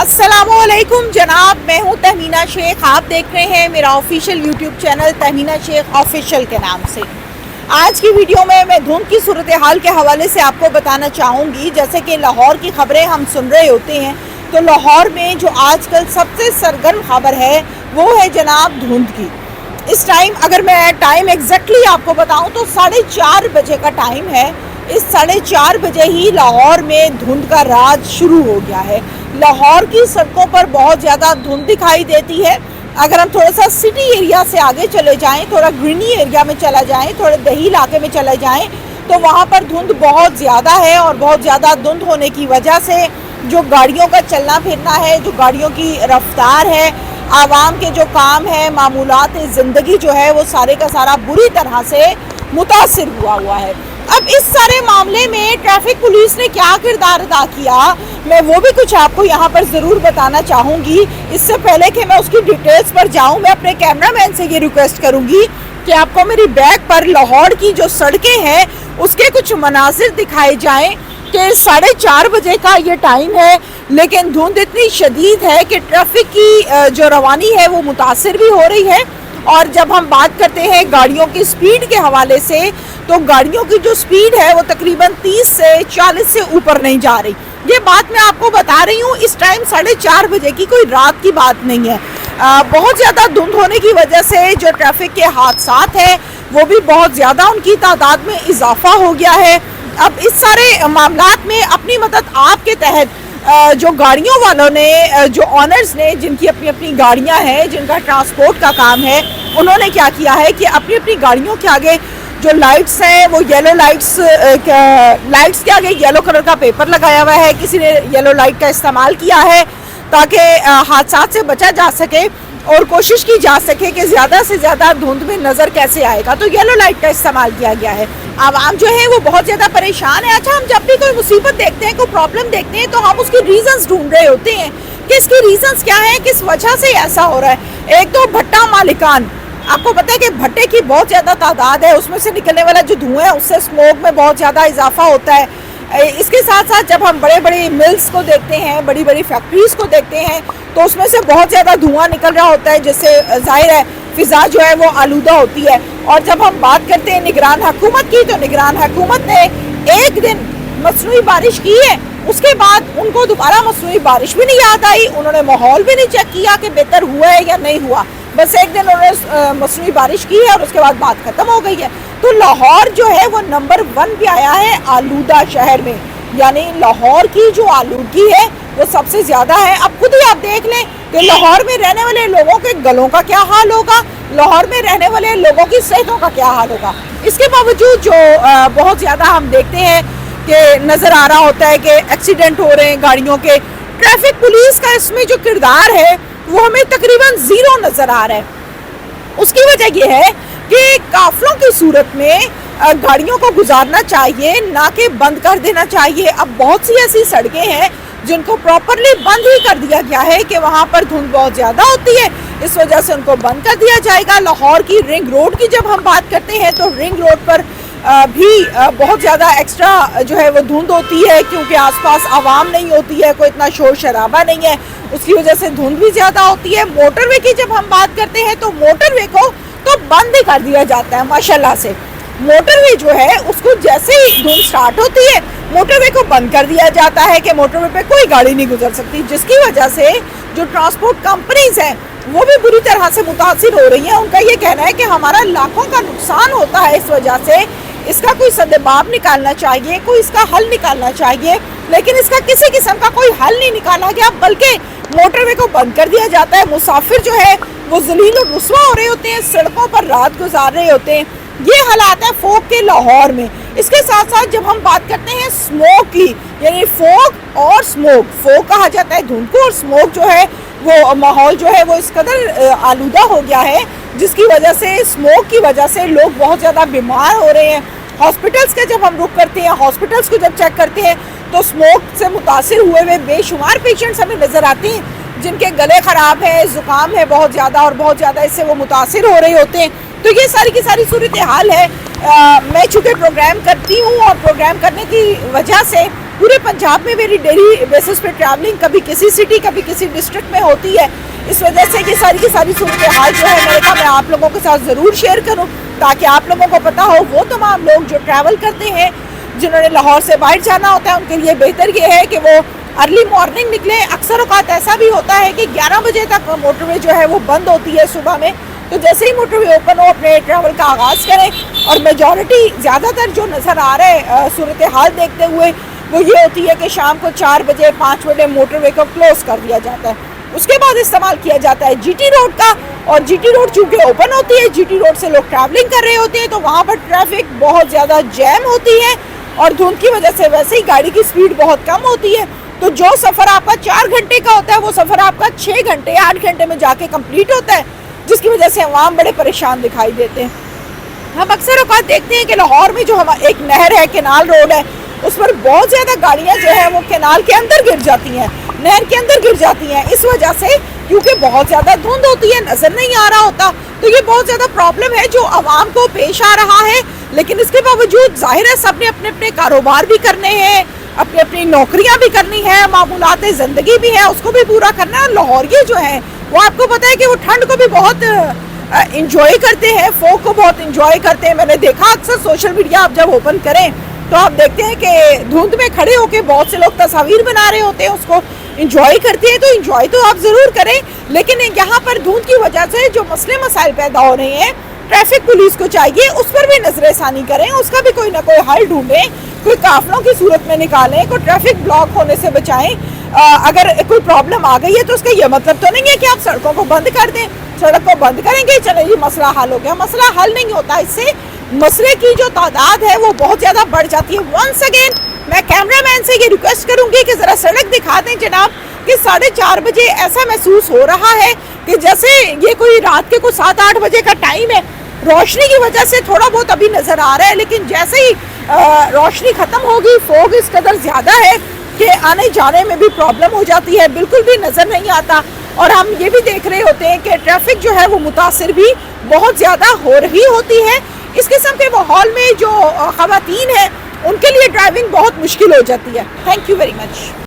अस्सलामुअलैकुम जनाब, मैं हूँ तहमीना शेख। आप देख रहे हैं मेरा official YouTube channel Tahmina Sheikh official के नाम से। आज की वीडियो में मैं धुंध की सूरत हाल के हवाले से आपको बताना चाहूँगी। जैसे कि लाहौर की खबरें हम सुन रहे होते हैं, तो लाहौर में जो आजकल सबसे सरगर्म खबर है वो है जनाब धुंध की। इस टाइम अगर मैं टाइम एग्जैक्टली आपको बताऊँ तो 4:30 बजे का टाइम है। इस 4:30 बजे ही लाहौर में धुंध का राज शुरू हो गया है। लाहौर की सड़कों पर बहुत ज़्यादा धुंध दिखाई देती है। अगर हम थोड़ा सा सिटी एरिया से आगे चले जाएं, थोड़ा ग्रीनी एरिया में चला जाएं, थोड़े दही इलाके में चले जाएं, तो वहाँ पर धुंध बहुत ज़्यादा है। और बहुत ज़्यादा धुंध होने की वजह से जो गाड़ियों का चलना फिरना है, जो गाड़ियों की रफ्तार है, आवाम के जो काम है, मामूलात ज़िंदगी जो है, वो सारे का सारा बुरी तरह से मुतासिर हुआ है। अब इस सारे मामले में ट्रैफिक पुलिस ने क्या किरदार अदा किया, मैं वो भी कुछ आपको यहाँ पर ज़रूर बताना चाहूँगी। इससे पहले कि मैं उसकी डिटेल्स पर जाऊँ, मैं अपने कैमरामैन से ये रिक्वेस्ट करूँगी कि आपको मेरी बैक पर लाहौर की जो सड़कें हैं उसके कुछ मनाजिर दिखाए जाएँ। कि 4:30 बजे का ये टाइम है, लेकिन धुंध इतनी शदीद है कि ट्रैफिक की जो रवानी है वो मुतासिर भी हो रही है। और जब हम बात करते हैं गाड़ियों की स्पीड के हवाले से, तो गाड़ियों की जो स्पीड है वो तकरीबन 30 से 40 से ऊपर नहीं जा रही। ये बात मैं आपको बता रही हूँ, इस टाइम 4:30 बजे की कोई रात की बात नहीं है। बहुत ज़्यादा धुंध होने की वजह से जो ट्रैफिक के हादसात हैं वो भी बहुत ज़्यादा उनकी तादाद में इजाफा हो गया है। अब इस सारे मामलात में अपनी मदद आपके तहत जो गाड़ियों वालों ने, जो ऑनर्स ने, जिनकी अपनी अपनी गाड़ियां हैं, जिनका ट्रांसपोर्ट का काम है, उन्होंने क्या किया है कि अपनी अपनी गाड़ियों के आगे जो लाइट्स हैं वो येलो लाइट्स के आगे येलो कलर का पेपर लगाया हुआ है। किसी ने येलो लाइट का इस्तेमाल किया है ताकि हादसा से बचा जा सके और कोशिश की जा सके कि ज़्यादा से ज़्यादा धुंध में नज़र कैसे आएगा, तो येलो लाइट का इस्तेमाल किया गया है। आवाम जो है वो बहुत ज़्यादा परेशान है। अच्छा, हम जब भी कोई मुसीबत देखते हैं, कोई प्रॉब्लम देखते हैं, तो हम उसकी रीज़न्स ढूंढ रहे होते हैं कि इसकी रीज़न्स क्या है, किस वजह से ऐसा हो रहा है। एक तो भट्टा मालिकान, आपको पता है कि भट्टे की बहुत ज़्यादा तादाद है, उसमें से निकलने वाला जो धुआं है उससे स्मोक में बहुत ज़्यादा इजाफा होता है। इसके साथ साथ जब हम बड़े बड़े मिल्स को देखते हैं, बड़ी बड़ी फैक्ट्रीज़ को देखते हैं, तो उसमें से बहुत ज़्यादा धुआं निकल रहा होता है, जिससे ज़ाहिर है फ़िज़ा जो है वो आलूदा होती है। और जब हम बात करते हैं निगरान हुकूमत की, तो निगरान हुकूमत ने एक दिन मसनूई बारिश की है, उसके बाद उनको दोबारा मसनूई बारिश भी नहीं याद आई। उन्होंने माहौल भी नहीं चेक किया कि बेहतर हुआ है या नहीं हुआ। बस एक दिन उन्होंने मसनूई बारिश की है और उसके बाद बात ख़त्म हो गई है। तो लाहौर जो है वो नंबर 1 पे आया है आलूदा शहर में, यानी लाहौर की जो आलूदगी है वो सबसे ज़्यादा है। अब खुद ही आप देख लें कि लाहौर में रहने वाले लोगों के गलों का क्या हाल होगा, लाहौर में रहने वाले लोगों की सेहतों का क्या हाल होगा। इसके बावजूद जो बहुत ज़्यादा हम देखते हैं कि नज़र आ रहा होता है कि एक्सीडेंट हो रहे हैं गाड़ियों के, ट्रैफिक पुलिस का इसमें जो किरदार है वो हमें तकरीबन ज़ीरो नज़र आ रहा है। उसकी वजह यह है कि काफिलों की सूरत में गाड़ियों को गुजारना चाहिए, ना कि बंद कर देना चाहिए। अब बहुत सी ऐसी सड़कें हैं जिनको प्रॉपरली बंद ही कर दिया गया है कि वहाँ पर धुंध बहुत ज़्यादा होती है, इस वजह से उनको बंद कर दिया जाएगा। लाहौर की रिंग रोड की जब हम बात करते हैं, तो रिंग रोड पर भी बहुत ज़्यादा एक्स्ट्रा जो है वो धुंध होती है, क्योंकि आसपास आवाम नहीं होती है, कोई इतना शोर शराबा नहीं है, उसकी वजह से धुंध भी ज़्यादा होती है। मोटरवे की जब हम बात करते हैं, तो मोटरवे को तो बंद ही कर दिया जाता है माशाल्लाह से। मोटरवे जो है उसको जैसे ही धुंध स्टार्ट होती है, मोटरवे को बंद कर दिया जाता है कि मोटरवे पे कोई गाड़ी नहीं गुजर सकती, जिसकी वजह से जो ट्रांसपोर्ट कंपनीज हैं वो भी बुरी तरह से मुतासिर हो रही हैं। उनका ये कहना है कि हमारा लाखों का नुकसान होता है इस वजह से, इसका कोई सद्देबाब निकालना चाहिए, कोई इसका हल निकालना चाहिए, लेकिन इसका किसी किस्म का कोई हल नहीं निकाला गया, बल्कि मोटरवे को बंद कर दिया जाता है। मुसाफिर जो है वो ज़लील और रुस्वा हो रहे होते हैं, सड़कों पर रात गुजार रहे होते हैं। ये हालात है फोक के लाहौर में। इसके साथ साथ जब हम बात करते हैं स्मोक की, यानी फोक और स्मोक, फोक कहा जाता है धुंध को, और स्मोक जो है वो माहौल जो है वो इस कदर आलूदा हो गया है, जिसकी वजह से, स्मोक की वजह से लोग बहुत ज़्यादा बीमार हो रहे हैं। हॉस्पिटल्स का जब हम रुख करते हैं, हॉस्पिटल्स को जब चेक करते हैं, तो स्मोक से मुतासिर हुए हुए बेशुमार पेशेंट्स हमें नज़र आते हैं जिनके गले ख़राब है, ज़ुकाम है बहुत ज़्यादा, और बहुत ज़्यादा इससे वो मुतासिर हो रहे होते हैं। तो ये सारी की सारी सूरत हाल है। मैं चूँकि प्रोग्राम करती हूँ और प्रोग्राम करने की वजह से पूरे पंजाब में मेरी डेली बेसिस पे ट्रैवलिंग कभी किसी सिटी कभी किसी डिस्ट्रिक्ट में होती है। इस वजह से ये सारी की सारी सूरत हाल जो है मैंने कहा मैं आप लोगों के साथ ज़रूर शेयर करूं ताकि आप लोगों को पता हो। वो तमाम लोग जो ट्रैवल करते हैं, जिन्होंने लाहौर से बाहर जाना होता है, उनके लिए बेहतर ये है कि वो अर्ली मॉर्निंग निकलें। अक्सर औकात ऐसा भी होता है कि 11 बजे तक मोटरवे जो है वो बंद होती है सुबह में, तो जैसे ही मोटरवे ओपन हो अपने ट्रैवल का आगाज़ करें। और मेजॉरिटी ज़्यादातर जो नज़र आ रहा है सूरत हाल देखते हुए वो ये होती है कि शाम को 4 बजे 5 बजे मोटरवे को क्लोज़ कर दिया जाता है। उसके बाद इस्तेमाल किया जाता है जीटी रोड का, और जीटी रोड चूँकि ओपन होती है, जीटी रोड से लोग ट्रैवलिंग कर रहे होते हैं, तो वहाँ पर ट्रैफिक बहुत ज़्यादा जैम होती है और धुंध की वजह से वैसे ही गाड़ी की स्पीड बहुत कम होती है। तो जो सफ़र आपका 4 घंटे का होता है वो सफ़र आपका 6 घंटे 8 घंटे में जाके कंप्लीट होता है, जिसकी वजह से अवाम बड़े परेशान दिखाई देते हैं। हम अक्सर औकात देखते हैं कि लाहौर में जो हम एक नहर है, कैनाल रोड है, उस पर बहुत ज़्यादा गाड़ियाँ जो है वो कैनाल के अंदर गिर जाती हैं, नहर के अंदर गिर जाती हैं। इस वजह से क्योंकि बहुत ज़्यादा धुंध होती है, नज़र नहीं आ रहा होता, तो ये बहुत ज़्यादा प्रॉब्लम है जो आवाम को पेश आ रहा है। लेकिन इसके बावजूद जाहिर है सब ने अपने अपने कारोबार भी करने हैं, अपनी अपनी नौकरियां भी करनी है, मामूलात ज़िंदगी भी है, उसको भी पूरा करना है। लाहौरिये जो है वो आपको पता है कि वो ठंड को भी बहुत इंजॉय करते हैं, फोक को बहुत इंजॉय करते हैं। मैंने देखा अक्सर सोशल मीडिया आप जब ओपन करें तो आप देखते हैं कि धुंध में खड़े होकर बहुत से लोग तस्वीर बना रहे होते हैं, उसको इंजॉय करते हैं। तो इंजॉय तो आप ज़रूर करें, लेकिन यहाँ पर धुंध की वजह से जो मसले मसाइल पैदा हो रहे हैं, ट्रैफिक पुलिस को चाहिए उस पर भी नजरसानी करें, उसका भी कोई ना कोई हल ढूंढें, कोई काफिलों की सूरत में निकालें, कोई ट्रैफिक ब्लॉक होने से बचाएं। अगर कोई प्रॉब्लम आ गई है तो उसका ये मतलब तो नहीं है कि आप सड़कों को बंद कर दें। सड़क को बंद करेंगे चले जी मसला हल हो गया, मसला हल नहीं होता। इससे मसले की जो तादाद है वो बहुत ज़्यादा बढ़ जाती है। वंस अगेन मैं कैमरामैन से ये रिक्वेस्ट करूँगी कि ज़रा सड़क दिखा दें जनाब कि 4:30 बजे ऐसा महसूस हो रहा है कि जैसे ये कोई रात के कुछ 7-8 बजे का टाइम है। रोशनी की वजह से थोड़ा बहुत अभी नज़र आ रहा है, लेकिन जैसे ही रोशनी ख़त्म होगी फोग इस कदर ज़्यादा है कि आने जाने में भी प्रॉब्लम हो जाती है, बिल्कुल भी नज़र नहीं आता। और हम ये भी देख रहे होते हैं कि ट्रैफिक जो है वो मुतासिर भी बहुत ज़्यादा हो रही होती है। इस किस्म के माहौल में जो ख़वातीन हैं उनके लिए ड्राइविंग बहुत मुश्किल हो जाती है। Thank you very much.